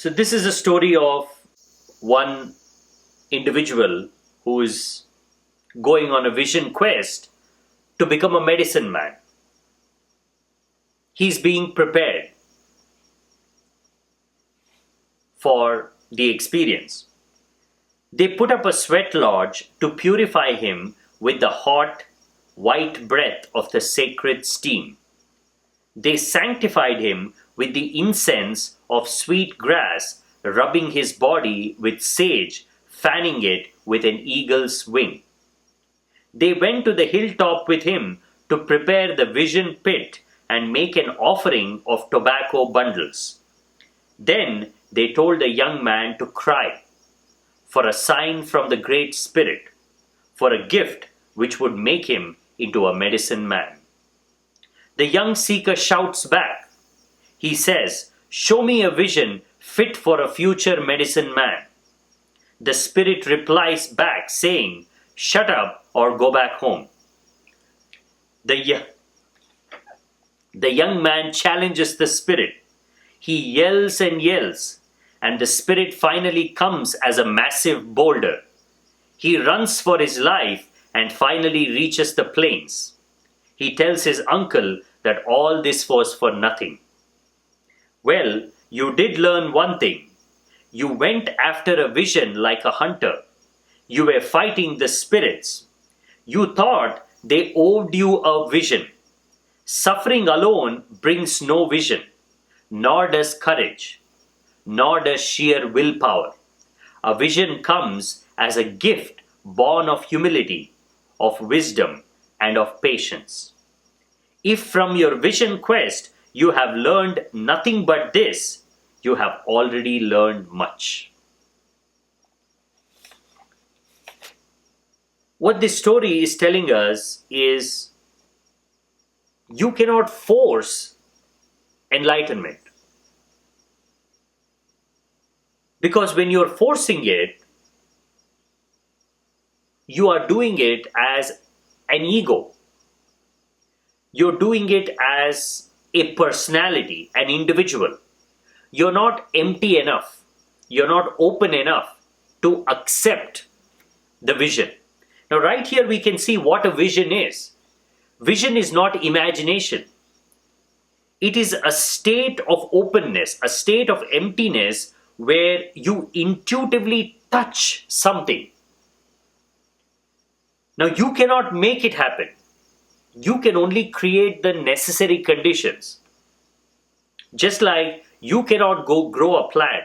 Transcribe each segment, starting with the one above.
So this is a story of one individual who is going on a vision quest to become a medicine man. He's being prepared for the experience. They put up a sweat lodge to purify him with the hot, white breath of the sacred steam. They sanctified him with the incense of sweet grass, rubbing his body with sage, fanning it with an eagle's wing. They went to the hilltop with him to prepare the vision pit and make an offering of tobacco bundles. Then they told the young man to cry, for a sign from the Great Spirit, for a gift which would make him into a medicine man. The young seeker shouts back. He says, "Show me a vision fit for a future medicine man." The Spirit replies back saying, "Shut up or go back home." The young man challenges the Spirit. He yells and yells, and the Spirit finally comes as a massive boulder. He runs for his life and finally reaches the plains. He tells his uncle that all this was for nothing. "Well, you did learn one thing. You went after a vision like a hunter. You were fighting the spirits. You thought they owed you a vision. Suffering alone brings no vision, nor does courage, nor does sheer willpower. A vision comes as a gift born of humility, of wisdom, and of patience. If from your vision quest you have learned nothing but this, you have already learned much." What this story is telling us is you cannot force enlightenment. Because when you're forcing it, you are doing it as an ego. You're doing it as a personality, an individual. You're not empty enough. You're not open enough to accept the vision. Now, right here we can see what a vision is. Vision is not imagination. It is a state of openness, a state of emptiness where you intuitively touch something. Now, you cannot make it happen. You can only create the necessary conditions. Just like you cannot go grow a plant,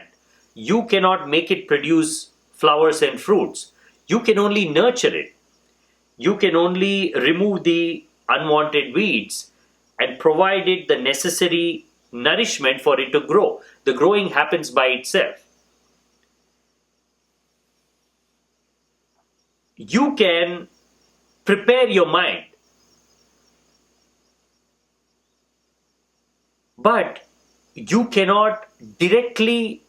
you cannot make it produce flowers and fruits. You can only nurture it. You can only remove the unwanted weeds and provide it the necessary nourishment for it to grow. The growing happens by itself. You can prepare your mind, but you cannot directly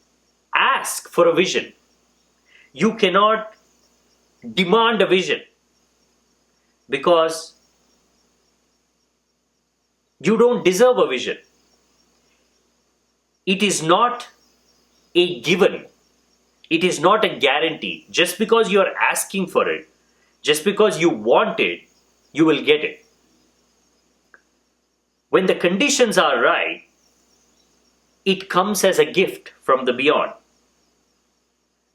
ask for a vision. You cannot demand a vision because you don't deserve a vision. It is not a given. It is not a guarantee. Just because you are asking for it, just because you want it, you will get it. When the conditions are right, it comes as a gift from the beyond.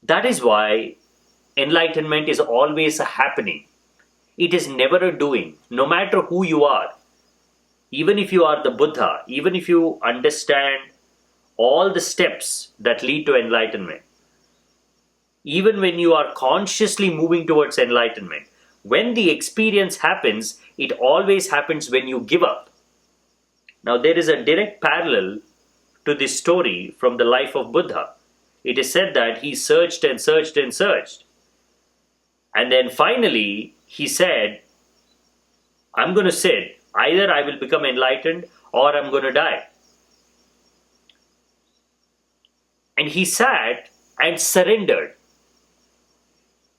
That is why enlightenment is always a happening. It is never a doing, no matter who you are. Even if you are the Buddha, even if you understand all the steps that lead to enlightenment, even when you are consciously moving towards enlightenment, when the experience happens, it always happens when you give up. Now, there is a direct parallel to this story from the life of Buddha. It is said that he searched and searched and searched. And then finally, he said, "I'm going to sit. Either I will become enlightened or I'm going to die." And he sat and surrendered.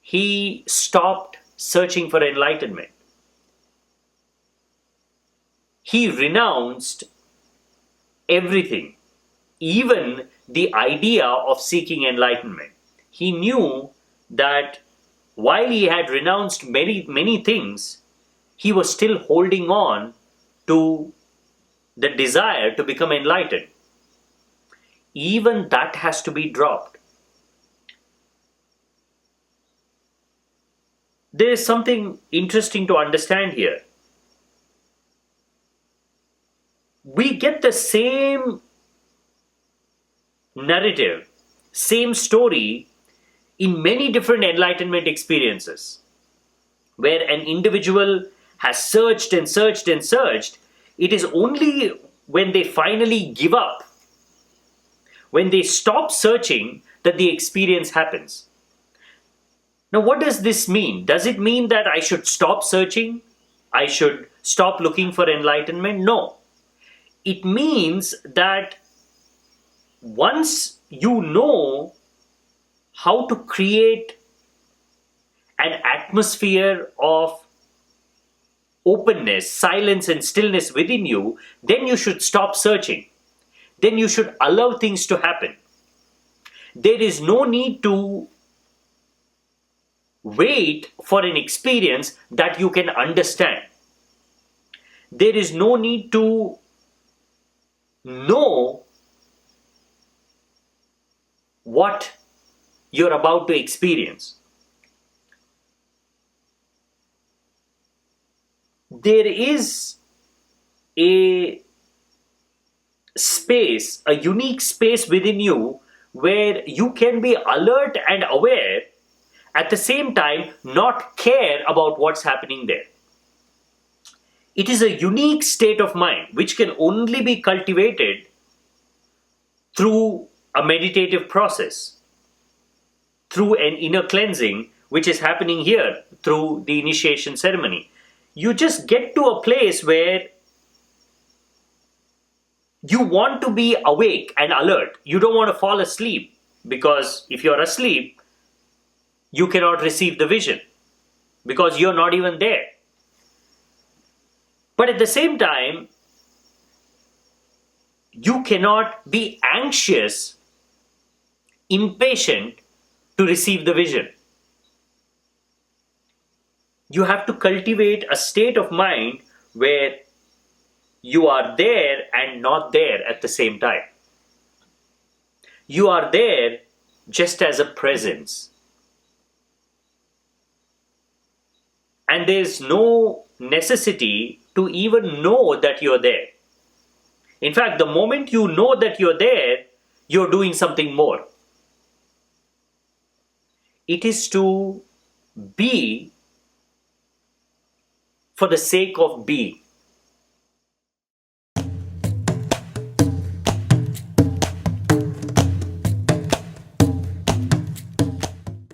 He stopped searching for enlightenment. He renounced everything, even the idea of seeking enlightenment. He knew that while he had renounced many things, he was still holding on to the desire to become enlightened. Even that has to be dropped. There is something interesting to understand here. We get the same narrative, same story in many different enlightenment experiences, where an individual has searched and searched and searched. It is only when they finally give up, when they stop searching, that the experience happens. Now, what does this mean? Does it mean that I should stop searching? I should stop looking for enlightenment? No. It means that once you know how to create an atmosphere of openness, silence, and stillness within you, then you should stop searching. Then you should allow things to happen. There is no need to wait for an experience that you can understand. There is no need to know what you're about to experience. There is a space, a unique space within you where you can be alert and aware, at the same time not care about what's happening there. It is a unique state of mind which can only be cultivated through a meditative process, through an inner cleansing which is happening here through the initiation ceremony. You just get to a place where you want to be awake and alert. You don't want to fall asleep, because if you're asleep, you cannot receive the vision because you're not even there. But at the same time, you cannot be anxious, impatient to receive the vision. You have to cultivate a state of mind where you are there and not there at the same time. You are there just as a presence. And there's no necessity to even know that you're there. In fact, the moment you know that you're there, you're doing something more. It is to be for the sake of being.